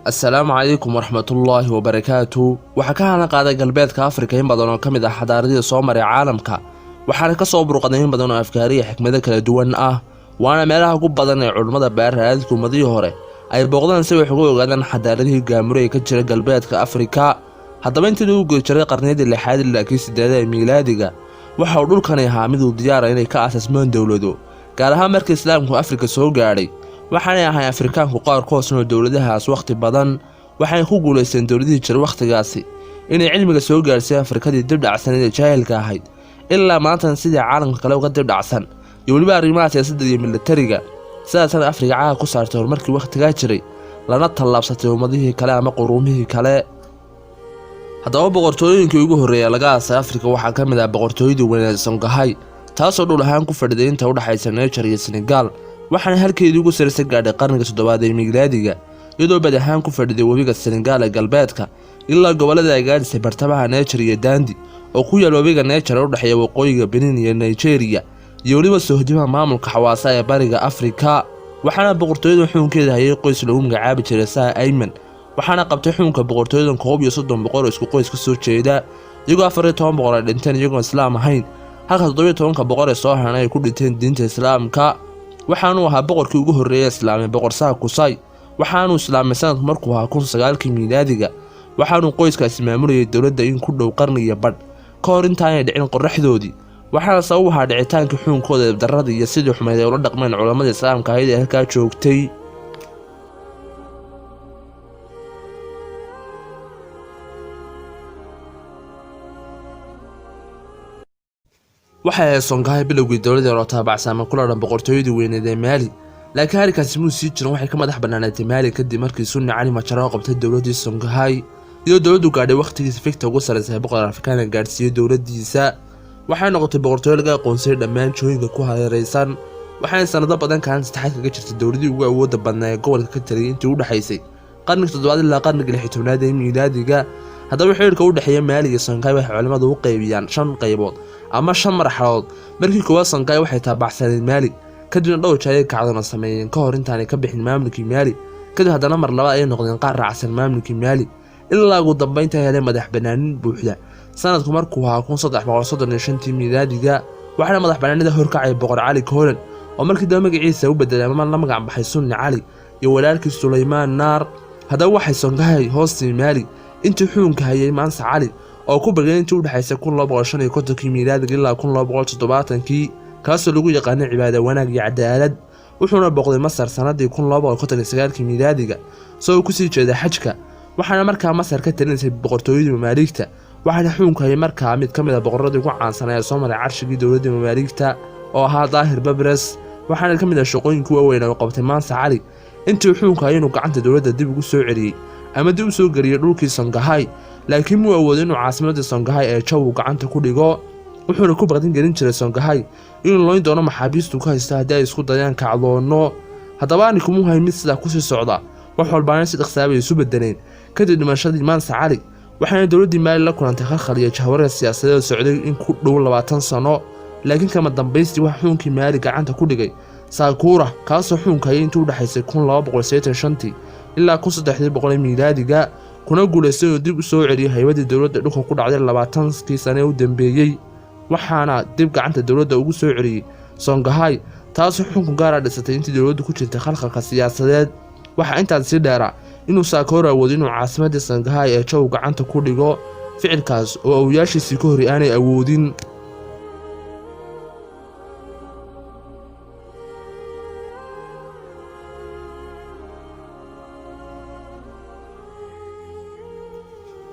السلام عليكم ورحمة الله وبركاته. waxaa ka hadlan qaaday galbeedka Afrika in badan oo kamid ah xadaaradii soo maray caalamka waxaana ka soo burqaday in badan oo afkaariye xikmado kala duwan ah waana meelaha ugu badan ee culimada baaraadku madii hore ay booqdaan si wax ugu ogaadaan xadaaradii gaamuray ka jira galbeedka Afrika haddaba intii uu jiray qarniyadii 6aad ilaa 8aad ee miilaadiga waxa uu dhulkan ahaa mid uu diyaar inay ka aasasmaan dawlado gaar ahaan markii islaamku Afrika soo gaaray waxaanay ahay Afrikaanku qaar koosnoo dawladahaas waqti badan waxay ku guuleysteen dawladihii jir waqtigaasi inay cilmiga soo gaarsiiyaan Afrikadii dib dhacsan ee jaahilka ahayd ilaa maanta sidii caalamka kale uga dib dhacsan iyo waliba arrimaha siyaasadda iyo militariga sidaasna Afrika caaga ku saartay horumarkii waqtigaa jiray lana tallaabsatay ummadihii kale ama quruumihii kale haddaba boqortooyinkii ugu horeeyay laga aasay Afrika waxaa ka mid ah boqortooyadii weyn Songhai taasoo dhul ahaan ku fadhiday inta u dhaxaysa Niger iyo Senegal waxaana halkeedii ugu sarreysay gaadhay qarniga 7aad ee miilaadiga iyadoo bad ahaan ku fadhiday webiga Senegal ee galbeedka ilaa gobolada ay gaadhisay bartamaha Niger iyo Dandi oo ku yaal webiga Niger u dhaxeeya waqooyiga Benin iyo Nigeria iyo waliba Sohdima maamulka xawaasa ee bariga Afrika waxaana boqortooyada xukunkeeda hayay qoys lagu magacaabi jiray Saa Ayman waxaana qabtay xukunka boqortooyada 30 boqor oo isku qoys ka soo jeeda iyagoo 14 boqor ay dhinteen iyagoo islaam ahayn halka 17 boqor ee soo haray ay ku dhinteen diinta islaamka waxaanu ahaa boqorkii ugu horeeyay islaamay boqor Saa Kusay waxaanu islaamay sanadku markuu ahaa 1900 miilaadiga waxaanu qoyskaasi maamulayay dawladda in ku dhow qarni iyo badh ka hor intaanay dhicin qorraxdoodii waxaana sabab u ahaa dhicitaanka xukunkooda darrada iyo sidii xumeed ay ula dhaqmeen culimada islaamka ee halkaa joogtay waxay Songhai bilowgii dawladda oo taabacsan kula dhan boqortooyadii weyneed ee Mali laakiin halkaas muu sii jirin waxay ka madax banaanaatay Mali kadib markii Sunni Ali Machar qabtay dawladii Songhai iyo dawladdu gaadhay waqtigiisa fikta ugu sarreysay boqor Afrikaan gaarsiiyay dawladdiisa waxay noqotay boqortooyo laga aqoonsay dhammaan jooyinka ku hareeraysan waxay sanado badan kaan saddexaad kaga jirtay dawladii ugu awoodda badnaa ee gobolka ka taliyay intii u dhaxaysay qarniga 7aad ilaa qarniga 16aad ee miilaadiga haddaba xiriirka u dhaxeeya Mali iyo Songhai waxay culimadu u qaybiyaan 5 qaybood ama 5 marxaladood markii koowaad Songhai waxay taabacsaneen Mali kadibna dhowr jeer ay kacdana sameeyeen ka hor intaanay ka bixin maamulkii Mali kadib haddana mar labaad ay noqdeen qaar raacsan maamulkii Mali ilaa ugu dambeynta ay heleen madax banaanin buuxda sanadku markuu ahaa 1335 miilaadiga waxaana madax banaanida horkacay boqor Ali Kolan oo markii dambe magaciisa u bedelay ama la magac baxay Sunni Ali iyo walaalkii Sulaymaan Naar haddaba waxay Songhai hoostii Mali intii xukunka hayay Mansa Ali oo ku bagay intii u dhaxaysay 1255 miilaadiga ilaa 1270 kaasoo lagu yaqaan cibaado wanaag iyo cadaalad wuxuuna boqday Masar sanadii 1259 miilaadiga soo ku sii jeeday xajka waxaana markaa Masar ka talinsay boqortooyadii Mamaaligta waxaana xukunka hayay markaa mid ka mid ah boqoradii ugu caansan ee soo maray carshigii dawladda Mamaaligta oo ahaa Daahir Babres waxaana ka mid ah shaqooyinkii waaweyn oo qabtay Mansa Ali intii xukunka hayay inuu gacanta dawladda dib ugu soo celiyay ama dib u soo galiyay dhulkii Songhai laakiin muu awoodin inuu caasimadda Songhai ee Jaw gacanta ku dhigo wuxuuna ku baqdin gelin jiray Songhai inuu loo doono maxaabiistu ka haysta haddii ay isku dayaan kacdoono haddaba anigu muu hay mid sida ku sii socda wax walbaana si dhaqsaabay isu bedeleen kadib dhimashadii Mansa Ali waxaana dawladdii Mali la kulantay khalkhal iyo jahwareer siyaasadeed socday in ku dhow 20 sano laakiin kama dambeystii wax xukunkii Mali gacanta ku dhigay Sakura kaasoo xukunkay intii u dhaxaysay 1285 ilaa 1300 miilaadiga kuna guuleystay oo dib u soo celiyay haybadii dawladda dhulka ku dhacday 20 sano u dambeeyay waxaana dib gacanta dawladda ugu soo celiyay Songhai taasoo xukun gaar ah dhisatay intii dawladdu ku jirtay khalkhalka siyaasadeed waxa intaas si dheera inuu Sakura awood inuu caasimadda Songhai ee Jaw gacanta ku dhigo ficilkaas oo awooyaashiisii ka hor aanay awoodin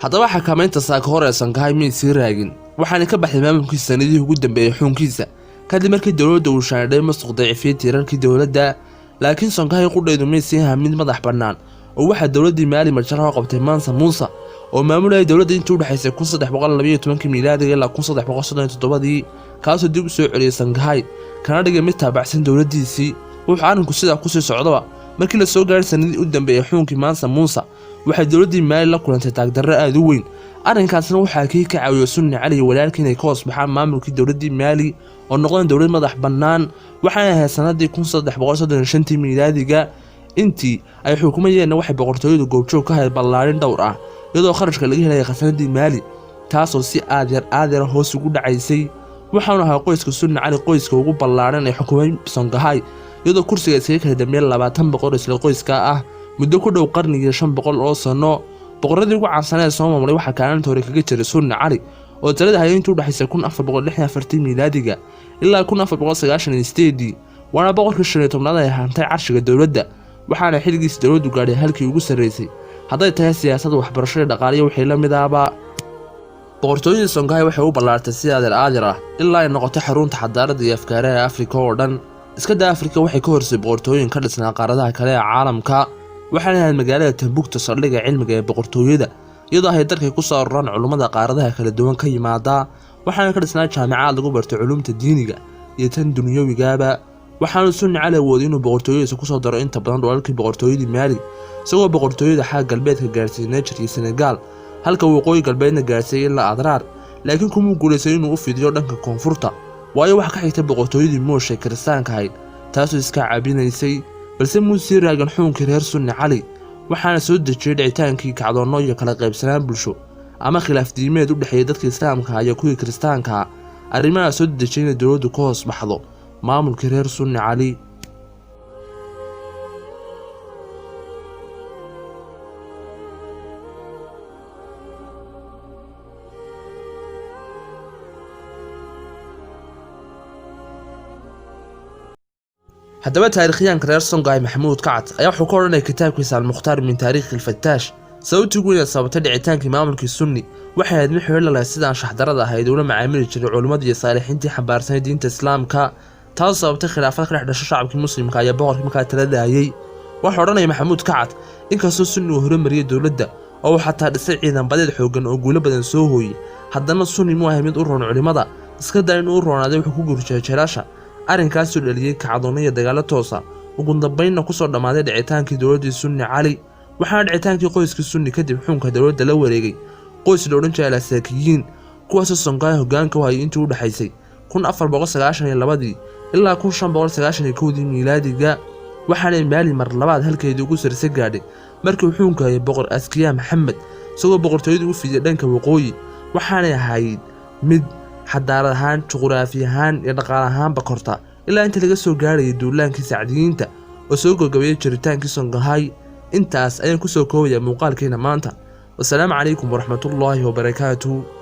haddaba xakamaynta Sakura ee Songhai ma sii raagin waxaana ka baxay maamulkii sanadihii ugu dambeeyay xukunkiisa kadib markii dawladdu uu shaandhay masuq daciifiyay tiirarkii dawladda laakiin Songhai qudheedu ma sii ahaa mid madax bannaan oo waxa dawladdii Mali Machar qabtay Mansa Musa oo maamulayay dawladda intii u dhaxaysay 1312 miilaadiga ilaa 1337 kaasoo dib u soo celiyay Songhai kana dhigay mid taabacsan dawladdiisii wuxuu arinku sidaa ku sii socdaba markii la soo gaaray sanadii u dambeeyay xukunkii Mansa Musa waxay dawladdii Mali la kulantay taagdarro aad u weyn arrinkaasna waxaa ka caawiyay Sunni Ali walaalkii inay ka hoos baxaan maamulkii dawladdii Mali oo noqdeen dawlad madax bannaan waxaana ahayd sanadii 1335 miilaadiga intii ay xukumayeen waxay boqortooyadu goobjoog ka hay ballaarin dhowr ah iyadoo kharashka laga helay khasnadii Maali taasoo si aad yar hoos ugu dhacaysay waxaana ahaa qoyska Sunni Cali qoyska ugu ballaaran ee xukumay Songhai iyadoo kursiga iskaga kala dambeeyay 20 boqor isla qoyska ah muddo ku dhow qarnigii 500 oo sano boqoradii ugu caansanaa soo maamulay waxa kaalinta hore kaga jiray Sunni Cali oo talada hayay intuu dhaxaysay 1446 miilaadiga ilaa 1498 waana boqorkii 15aad ee hantay carshiga dawladda waxaana xilligiisa dawladdu gaadhay halkii ugu sareysay hadday tahay siyaasad waxbarasho iyo dhaqaale wixii la mid ahba boqortooyada Songhai waxay u ballaartay si aad ah ilaa ay noqotay xarunta xadaarada iyo afkaaraha Afrika oo dhan iska daa Afrika waxay ka horsay boqortooyin ka dhisnaa qaaradaha kale ee caalamka waxaana ahayd magaalada Timbuktu saldhigga cilmiga ee boqortooyada iyadoo ay dalka ku soo ururaan culimada qaaradaha kala duwan ka yimaada waxaana ka dhisnaa jaamacad lagu barto culuumta diiniga iyo tan dunyawigaba waxaana Sunni Cali awoodey inuu boqortooyadiisa ku soo daro inta badan dhulalkii boqortooyadii Maali isagoo boqortooyada xagga galbeedka gaarsiiyay Niger iyo Senegal halka waqooyi galbeedna gaarsiiyay ilaa Adrar laakiin kuma guuleysay inuu u fidiyo dhanka koonfurta waayo wax ka xigtay boqortooyadii Mooshe Kiristaanka ahayd taasoo iska caabinaysay balse muusii raagan xukunkii reer Sunni Cali waxaana soo dejiyay dhicitaankii kacdoonno iyo kala qaybsanaan bulsho ama khilaaf diimeed u dhaxeeyay dadka Islaamka iyo kuwii Kiristaanka arrimaha soo dejiyay dawladdu ka hoos baxdo maamulkii reer Sunni Cali haddaba taariikhyahanka reer Songhai Maxamuud Kacad ayaa wuxuu ka oranay kitaabkiisa al-Mukhtaar min taariikh al-Fattaash sababtii ugu weyn sababta dhicitaankii maamulkii Sunni waxay ahayd mid xiriir la sidaan shaxdarada ahayd oo la macaamili jiray culimada iyo saalixiintii xambaarsan diinta Islaamka taas sababtay khilaafad ka dhex dhashay shacabkii muslimka iyo boqorkii markaa talada hayay waxa oranay Maxamuud Kacad inkastoo Sunni uu horumariyay dawladda oo xataa dhisay ciidan badeed xoogan oo guulo badan soo hooyay haddana Sunni mu ahay mid u roon culimada iska daa inuu roonaaday wuxuu ku gurjay jeelasha arrinkaas oo dhaliyay kacdoon iyo dagaalo toos ah ugu dambeynna ku soo dhamaaday dhicitaankii dawladda Sunni Cali waxaana dhicitaankii qoyska Sunni kadib xukunka dawladda la wareegay qoys la oran jiray Al-Saakiyiin kuwaas oo Songhai hoggaanka u hayay intii u dhaxaysay 1492 ilaa 1591 miilaadiga waxaana Maali mar labaad halkeedii ugu sarsay gaadhay markii uu xukunka hayay boqor Askiya Maxamed isagoo boqortooyadu u fidiyay dhanka waqooyi waxaana ahayd mid xadaarad ahaan juqraafi ahaan iyo dhaqaale ahaanba korta ilaa inta laga soo gaarayay duulaankii Sacdiyiinta oo soo gogobay jiritaankii Songhai intaas ayaan ku soo koobayaa muuqaalkeena maanta wassalaamu calaykum waraxmatullaahi wabarakaatuh